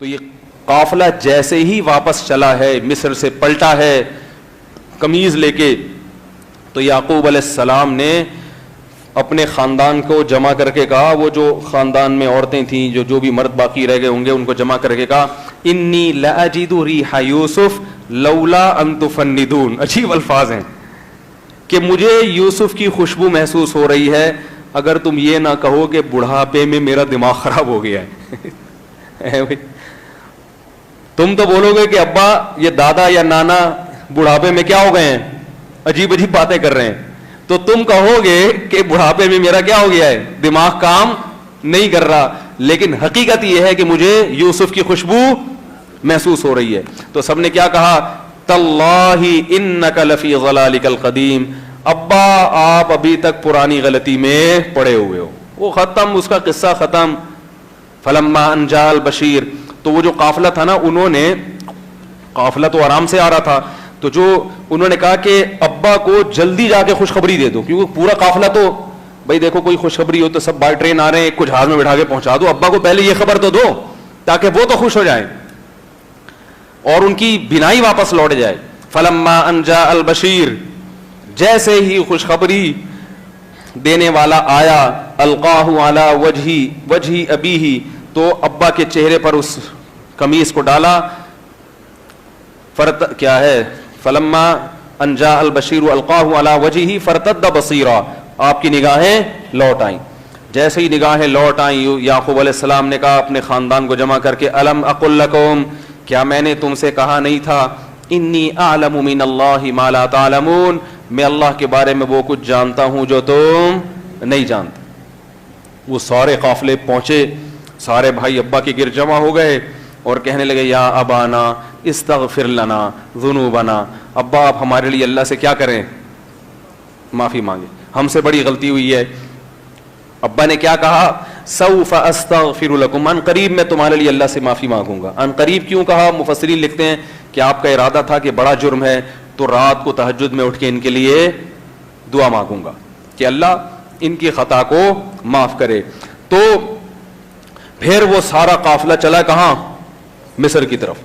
تو یہ قافلہ جیسے ہی واپس چلا ہے, مصر سے پلٹا ہے قمیض لے کے, تو یعقوب علیہ السلام نے اپنے خاندان کو جمع کر کے کہا, وہ جو خاندان میں عورتیں تھیں, جو بھی مرد باقی رہ گئے ہوں گے, ان کو جمع کر کے کہا انی لاجد ریح یوسف لولا ان تفندون. عجیب الفاظ ہیں کہ مجھے یوسف کی خوشبو محسوس ہو رہی ہے اگر تم یہ نہ کہو کہ بڑھاپے میں میرا دماغ خراب ہو گیا ہے. تم تو بولو گے کہ ابا یہ دادا یا نانا بڑھاپے میں کیا ہو گئے ہیں, عجیب عجیب باتیں کر رہے ہیں, تو تم کہو گے کہ بڑھاپے میں میرا کیا ہو گیا ہے, دماغ کام نہیں کر رہا. لیکن حقیقت یہ ہے کہ مجھے یوسف کی خوشبو محسوس ہو رہی ہے. تو سب نے کیا کہا, تاللہ انک لفی ضلالک القدیم, ابا آپ ابھی تک پرانی غلطی میں پڑے ہوئے ہو. وہ ختم, اس کا قصہ ختم. فلما ان جاء البشیر, تو وہ جو قافلہ تھا نا, انہوں نے, قافلہ تو آرام سے آ رہا تھا, تو جو انہوں نے کہا کہ ابا کو جلدی جا کے خوشخبری دے دو, کیونکہ پورا قافلہ تو بھائی دیکھو کوئی خوشخبری ہو تو سب بائی ٹرین آ رہے ہیں, کچھ جہاز میں بٹھا کے پہنچا دو, ابا کو پہلے یہ خبر تو دو تاکہ وہ تو خوش ہو جائیں اور ان کی بینائی واپس لوٹ جائے. فلما ان جاء البشیر, جیسے ہی خوشخبری دینے والا آیا, القاہ علی وجہ ابیہ, تو ابا کے چہرے پر اس قمیص کو ڈالا. کیا ہے, فلما ان جاء البشیر القاہ علی وجہہ فرتد بصیرا, آپ کی نگاہیں لوٹ آئیں. جیسے ہی نگاہیں لوٹ آئیں, یعقوب علیہ السلام نے کہا اپنے خاندان کو جمع کر کے, الم اقل لکم, کیا میں نے تم سے کہا نہیں تھا, انی اعلم من اللہ ما لا تعلمون, میں اللہ کے بارے میں وہ کچھ جانتا ہوں جو تم نہیں جانتے. وہ سارے قافلے پہنچے, سارے بھائی ابا کے گرد جمع ہو گئے اور کہنے لگے, یا ابانا استغفر لنا ذنوبنا, ابا آپ ہمارے لیے اللہ سے کیا کریں, معافی مانگے, ہم سے بڑی غلطی ہوئی ہے. ابا نے کیا کہا, سوف استغفر لکم, ان قریب میں تمہارے لیے اللہ سے معافی مانگوں گا. ان قریب کیوں کہا, مفسرین لکھتے ہیں کہ آپ کا ارادہ تھا کہ بڑا جرم ہے تو رات کو تہجد میں اٹھ کے ان کے لیے دعا مانگوں گا کہ اللہ ان کی خطا کو معاف کرے. تو پھر وہ سارا قافلہ چلا کہاں, مصر کی طرف.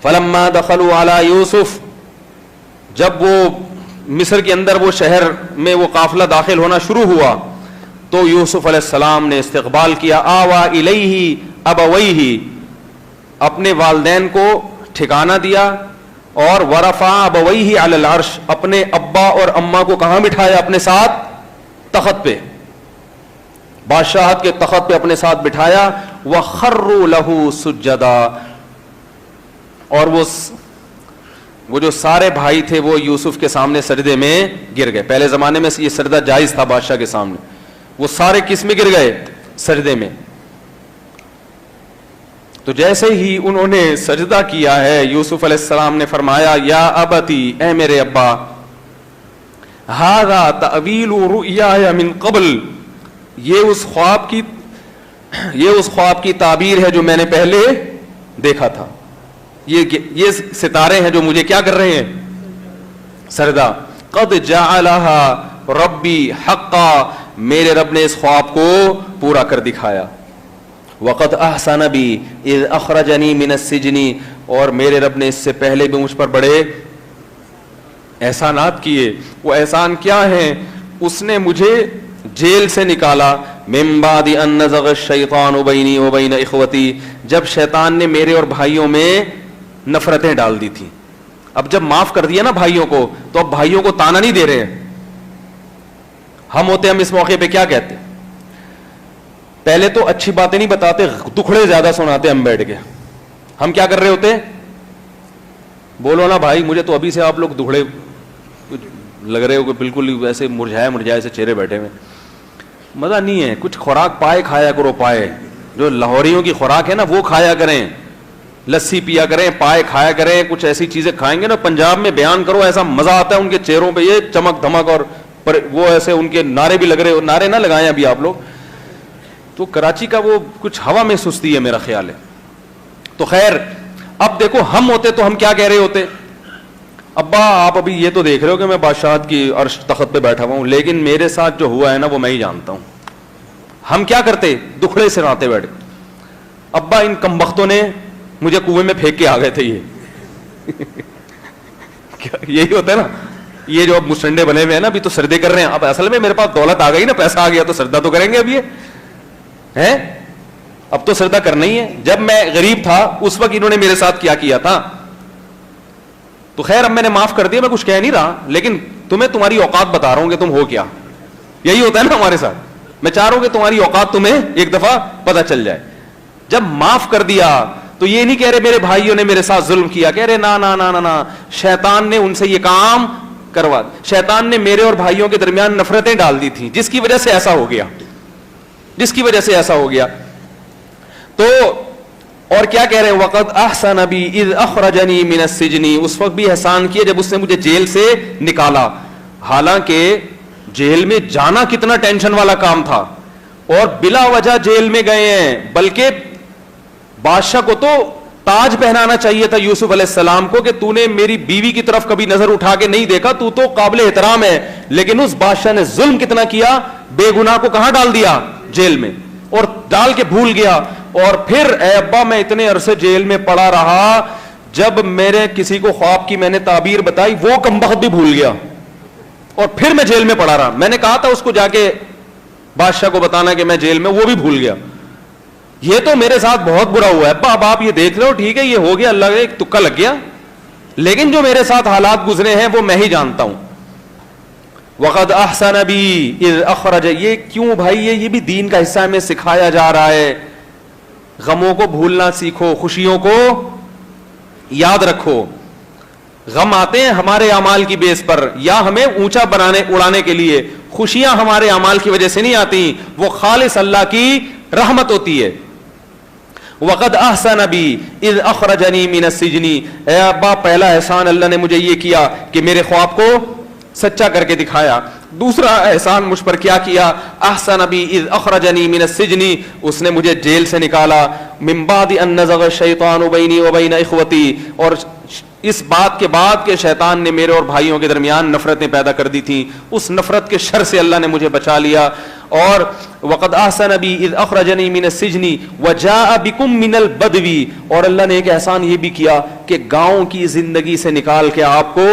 فلما دخلوا علی یوسف, جب وہ مصر کے اندر وہ شہر میں وہ قافلہ داخل ہونا شروع ہوا تو یوسف علیہ السلام نے استقبال کیا. آوا الیہ ابویہ, اپنے والدین کو ٹھکانہ دیا, اور ورفع ابویہ علی العرش, اپنے ابا اور اماں کو کہاں بٹھایا, اپنے ساتھ تخت پہ, بادشاہت کے تخت پہ اپنے ساتھ بٹھایا. وخروا لہ سجدا, اور وہ جو سارے بھائی تھے وہ یوسف کے سامنے سجدے میں گر گئے. پہلے زمانے میں یہ سجدہ جائز تھا بادشاہ کے سامنے, وہ سارے کس میں گر گئے, سجدے میں. تو جیسے ہی انہوں نے سجدہ کیا ہے, یوسف علیہ السلام نے فرمایا, یا ابتی, اے میرے ابا, ھذا تأویل رؤیایا من قبل, یہ اس خواب کی تعبیر ہے جو میں نے پہلے دیکھا تھا. یہ ستارے ہیں جو مجھے کیا کر رہے ہیں, سجدہ. قد جعلها ربی حقا, میرے رب نے اس خواب کو پورا کر دکھایا. وقد احسن بی اذ اخرجنی من السجن, اور میرے رب نے اس سے پہلے بھی مجھ پر بڑے احسانات کیے. وہ احسان کیا ہیں, اس نے مجھے جیل سے نکالا. من بعد ان نزغ الشیطان بینی وبین اخوتی, جب شیطان نے میرے اور بھائیوں میں نفرتیں ڈال دی تھیں. اب جب معاف کر دیا نا بھائیوں کو, تو اب بھائیوں کو تانا نہیں دے رہے ہیں. ہم ہوتے ہم اس موقع پہ کیا کہتے, پہلے تو اچھی باتیں نہیں بتاتے, دکھڑے زیادہ سناتے ہم بیٹھ کے. ہم کیا کر رہے ہوتے, بولو نا بھائی, مجھے تو ابھی سے آپ لوگ دکھڑے لگ رہے ہو کہ بالکل ویسے مرجھائے سے چہرے بیٹھے ہوئے. مزہ نہیں ہے. کچھ خوراک پائے کھایا کرو, پائے جو لاہوریوں کی خوراک ہے نا وہ کھایا کریں, لسی پیا کریں, پائے کھایا کریں. کچھ ایسی چیزیں کھائیں گے نا پنجاب میں, بیان کرو, ایسا مزہ آتا ہے ان کے چہروں پہ, یہ چمک دھمک, اور وہ ایسے ان کے نعرے بھی لگ رہے, نعرے نہ لگائیں ابھی آپ لوگ. تو کراچی کا وہ کچھ ہوا میں سستی ہے میرا خیال ہے. تو خیر, اب دیکھو ہم ہوتے تو ہم کیا کہہ رہے ہوتے, ابا آپ ابھی یہ تو دیکھ رہے ہو کہ میں بادشاہت کی عرش تخت پہ بیٹھا ہوا ہوں, لیکن میرے ساتھ جو ہوا ہے نا وہ میں ہی جانتا ہوں. ہم کیا کرتے, دکھڑے سے راتے بیٹھے. ابا ان کمبختوں نے مجھے کنویں میں پھینک کے آ گئے تھے یہ یہی ہوتا ہے نا, یہ جو اب مسٹنڈے بنے ہوئے ہیں نا, ابھی تو سردے کر رہے ہیں, اب اصل میں میرے پاس دولت آ گئی نا, پیسہ آ گیا تو سردا تو کریں گے اب, یہ ہے اب تو سردا کرنا ہی ہے. جب میں غریب تھا اس وقت انہوں نے میرے ساتھ کیا کیا تھا, تو خیر اب میں نے معاف کر دیا, میں کچھ کہہ نہیں رہا, لیکن تمہیں تمہاری اوقات بتا رہا ہوں کہ تم ہو کیا. یہی ہوتا ہے نا ہمارے ساتھ, میں چاہ رہا ہوں کہ تمہاری اوقات تمہیں ایک دفعہ پتہ چل جائے. جب معاف کر دیا تو یہ نہیں کہہ رہے میرے بھائیوں نے میرے ساتھ ظلم کیا, کہہ رہے نا نا نا نا نا, شیطان نے ان سے یہ کام کروا, شیطان نے میرے اور بھائیوں کے درمیان نفرتیں ڈال دی تھیں, جس کی وجہ سے ایسا ہو گیا, جس کی وجہ سے ایسا ہو گیا. تو اور کیا کہہ رہے ہیں, وقد احسن بی اذ اخرجنی من السجن, اس وقت بھی احسان کیا جب اس نے مجھے جیل سے نکالا. حالانکہ جیل میں جانا کتنا ٹینشن والا کام تھا, اور بلا وجہ جیل میں گئے ہیں, بلکہ بادشاہ کو تو تاج پہنانا چاہیے تھا یوسف علیہ السلام کو کہ تو نے میری بیوی کی طرف کبھی نظر اٹھا کے نہیں دیکھا, تو تو قابل احترام ہے. لیکن اس بادشاہ نے ظلم کتنا کیا, بے گناہ کو کہاں ڈال دیا, جیل میں, اور ڈال کے بھول گیا. اور پھر اے ابا میں اتنے عرصے جیل میں پڑا رہا, جب میرے کسی کو خواب کی میں نے تعبیر بتائی وہ کمبخت بھی بھول گیا, اور پھر میں جیل میں پڑا رہا. میں نے کہا تھا اس کو جا کے بادشاہ کو بتانا کہ میں جیل میں, وہ بھی بھول گیا. یہ تو میرے ساتھ بہت برا ہوا ہے ابا, اب آپ یہ دیکھ لو, ٹھیک ہے یہ ہو گیا, اللہ کا ایک تکا لگ گیا, لیکن جو میرے ساتھ حالات گزرے ہیں وہ میں ہی جانتا ہوں. وقد احسن بی اذ اخرج, یہ کیوں بھائی, یہ بھی دین کا حصہ ہمیں سکھایا جا رہا ہے. غموں کو بھولنا سیکھو, خوشیوں کو یاد رکھو. غم آتے ہیں ہمارے اعمال کی بیس پر, یا ہمیں اونچا اڑانے کے لیے. خوشیاں ہمارے اعمال کی وجہ سے نہیں آتی, وہ خالص اللہ کی رحمت ہوتی ہے. وقد احسن بی اذ اخرجنی من السجن, اے ابا پہلا احسان اللہ نے مجھے یہ کیا کہ میرے خواب کو سچا کر کے دکھایا. دوسرا احسان مجھ پر کیا کیا, احسن بی اذ اخرجنی من السجن, اس نے مجھے جیل سے نکالا. من بعد ان نزغ الشیطان بینی وبین اخوتی, اور اس بات کے بعد کہ شیطان نے میرے اور بھائیوں کے درمیان نفرتیں پیدا کر دی تھیں, اس نفرت کے شر سے اللہ نے مجھے بچا لیا. اور وقد احسن بی اذ اخرجنی من السجن وجاء بکم من البدو, اور اللہ نے ایک احسان یہ بھی کیا کہ گاؤں کی زندگی سے نکال کے آپ کو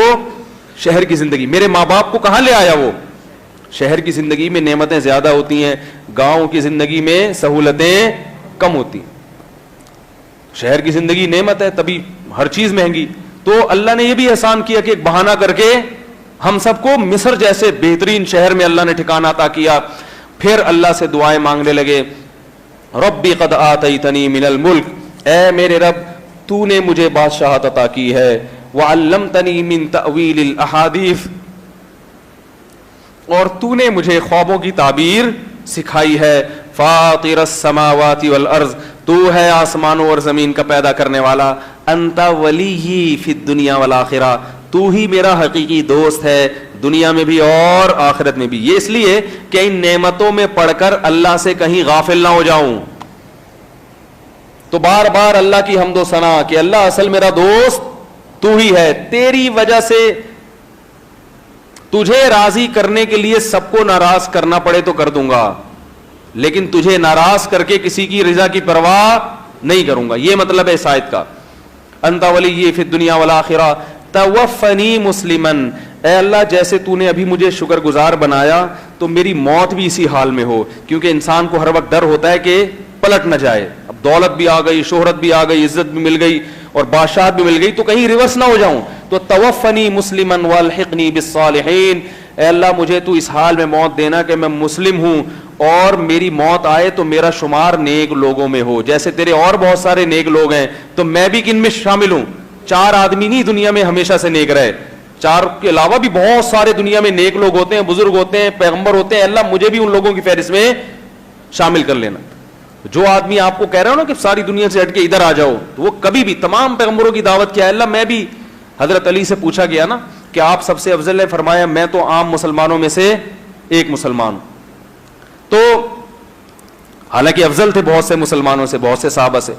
شہر کی زندگی, میرے ماں باپ کو کہاں لے آیا. وہ شہر کی زندگی میں نعمتیں زیادہ ہوتی ہیں, گاؤں کی زندگی میں سہولتیں کم ہوتی. شہر کی زندگی نعمت ہے, تبھی ہر چیز مہنگی. تو اللہ نے یہ بھی احسان کیا کہ ایک بہانہ کر کے ہم سب کو مصر جیسے بہترین شہر میں اللہ نے ٹھکانہ عطا کیا. پھر اللہ سے دعائیں مانگنے لگے, ربی قد آتیتنی من الملک, اے میرے رب تو نے مجھے بادشاہت عطا کی ہے. وعلمتنی من تأویل الاحادیث, اور تو نے مجھے خوابوں کی تعبیر سکھائی ہے. فاطر السماوات والارض, تو ہے آسمانوں اور زمین کا پیدا کرنے والا. انت ولی فی الدنیا والآخرہ, تو ہی میرا حقیقی دوست ہے دنیا میں بھی اور آخرت میں بھی. یہ اس لیے کہ ان نعمتوں میں پڑھ کر اللہ سے کہیں غافل نہ ہو جاؤں, تو بار بار اللہ کی حمد و ثنا کہ اللہ اصل میرا دوست تو ہی ہے. تیری وجہ سے تجھے راضی کرنے کے لیے سب کو ناراض کرنا پڑے تو کر دوں گا, لیکن تجھے ناراض کر کے کسی کی رضا کی پرواہ نہیں کروں گا. یہ مطلب ہے اس آیت کا. انت ولی فی الدنیا والآخرہ توفنی مسلمن, اے اللہ جیسے تو نے ابھی مجھے شکر گزار بنایا تو میری موت بھی اسی حال میں ہو, کیونکہ انسان کو ہر وقت ڈر ہوتا ہے کہ پلٹ نہ جائے. اب دولت بھی آ گئی, شہرت بھی آ گئی, عزت بھی مل گئی اور بادشاہت بھی مل گئی, تو کہیں ریورس نہ ہو جاؤں. تو توفنی مسلمن والحقنی بالصالحین, اے اللہ مجھے تو اس حال میں موت دینا کہ میں مسلم ہوں, اور میری موت آئے تو میرا شمار نیک لوگوں میں ہو. جیسے تیرے اور بہت سارے نیک لوگ ہیں تو میں بھی کن میں شامل ہوں. 4 آدمی نہیں دنیا میں ہمیشہ سے نیک رہے, 4 کے علاوہ بھی بہت سارے دنیا میں نیک لوگ ہوتے ہیں, بزرگ ہوتے ہیں, پیغمبر ہوتے ہیں. اللہ مجھے بھی ان لوگوں کی فہرست میں شامل کر لینا. جو آدمی آپ کو کہہ رہا ہو نا کہ ساری دنیا سے ہٹ کے ادھر آ جاؤ, وہ کبھی بھی تمام پیغمبروں کی دعوت کیا ہے اللہ میں بھی. حضرت علی سے پوچھا گیا نا کہ آپ سب سے افضل ہے, فرمایا میں تو عام مسلمانوں میں سے ایک مسلمان ہوں. تو حالانکہ افضل تھے بہت سے مسلمانوں سے, بہت سے صحابہ سے.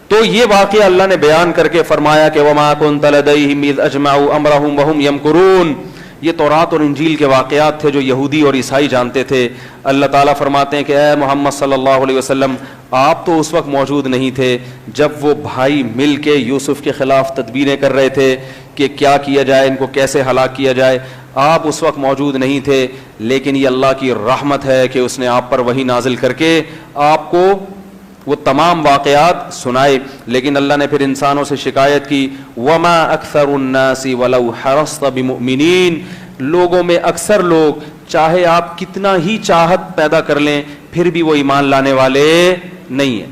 تو یہ واقعہ اللہ نے بیان کر کے فرمایا کہ وما كنت لديهم اذ اجمعوا امرهم وهم يمكرون. یہ تورات اور انجیل کے واقعات تھے جو یہودی اور عیسائی جانتے تھے. اللہ تعالیٰ فرماتے ہیں کہ اے محمد صلی اللہ علیہ وسلم آپ تو اس وقت موجود نہیں تھے جب وہ بھائی مل کے یوسف کے خلاف تدبیریں کر رہے تھے کہ کیا کیا جائے، ان کو کیسے ہلاک کیا جائے. آپ اس وقت موجود نہیں تھے، لیکن یہ اللہ کی رحمت ہے کہ اس نے آپ پر وحی نازل کر کے آپ کو وہ تمام واقعات سنائے. لیکن اللہ نے پھر انسانوں سے شکایت کی، وما اکثر الناس ولو حرصت بمؤمنین، لوگوں میں اکثر لوگ چاہے آپ کتنا ہی چاہت پیدا کر لیں پھر بھی وہ ایمان لانے والے نہیں ہیں.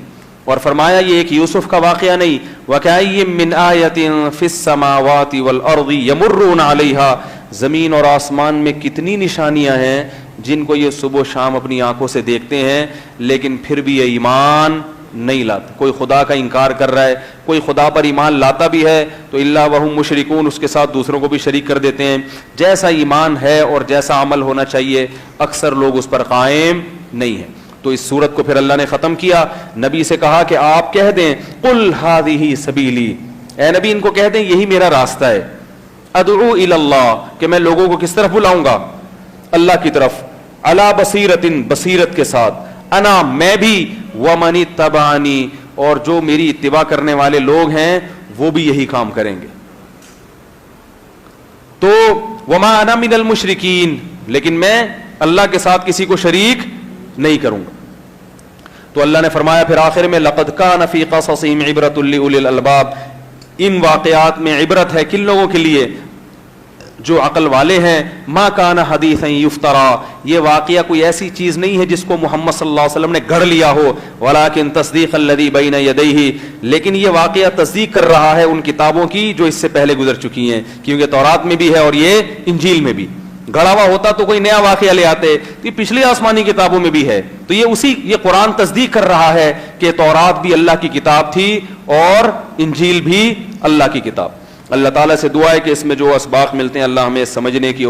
اور فرمایا یہ ایک یوسف کا واقعہ نہیں، وَكَأَيٍّ مِّنْ آيَةٍ فِي السَّمَاوَاتِ وَالْأَرْضِ يَمُرُّونَ عَلَيْهَا، زمین اور آسمان میں کتنی نشانیاں ہیں جن کو یہ صبح و شام اپنی آنکھوں سے دیکھتے ہیں، لیکن پھر بھی یہ ایمان نہیں لاتے. کوئی خدا کا انکار کر رہا ہے، کوئی خدا پر ایمان لاتا بھی ہے تو الا وہم مشرکون، اس کے ساتھ دوسروں کو بھی شریک کر دیتے ہیں. جیسا ایمان ہے اور جیسا عمل ہونا چاہیے اکثر لوگ اس پر قائم نہیں ہیں. تو اس صورت کو پھر اللہ نے ختم کیا. نبی سے کہا کہ آپ کہہ دیں قل ہذہ سبیلی، اے نبی ان کو کہہ دیں یہی میرا راستہ ہے، ادعو الی اللہ، کہ میں لوگوں کو کس طرف بلاؤں گا؟ اللہ کی طرف، علی بصیرۃ، بصیرت کے ساتھ، انا میں بھی، ومن اتبعنی، اور جو میری اتباع کرنے والے لوگ ہیں وہ بھی یہی کام کریں گے. تو وما انا من المشرکین، لیکن میں اللہ کے ساتھ کسی کو شریک نہیں کروں گا. تو اللہ نے فرمایا پھر آخر میں لقد کان فی قصصہم عبرۃ لأولی الالباب، ان واقعات میں عبرت ہے کن لوگوں کے لیے؟ جو عقل والے ہیں. ما کان حدیثا یفترا، یہ واقعہ کوئی ایسی چیز نہیں ہے جس کو محمد صلی اللہ علیہ وسلم نے گھڑ لیا ہو، ولکن تصدیق الذی بین یدیہ، لیکن یہ واقعہ تصدیق کر رہا ہے ان کتابوں کی جو اس سے پہلے گزر چکی ہیں، کیونکہ تورات میں بھی ہے اور یہ انجیل میں بھی. گڑا ہوا ہوتا تو کوئی نیا واقعہ لے آتے، یہ پچھلی آسمانی کتابوں میں بھی ہے. تو یہ قرآن تصدیق کر رہا ہے کہ تورات بھی اللہ کی کتاب تھی اور انجیل بھی اللہ کی کتاب. اللہ تعالیٰ سے دعا ہے کہ اس میں جو اسباق ملتے ہیں اللہ ہمیں سمجھنے کی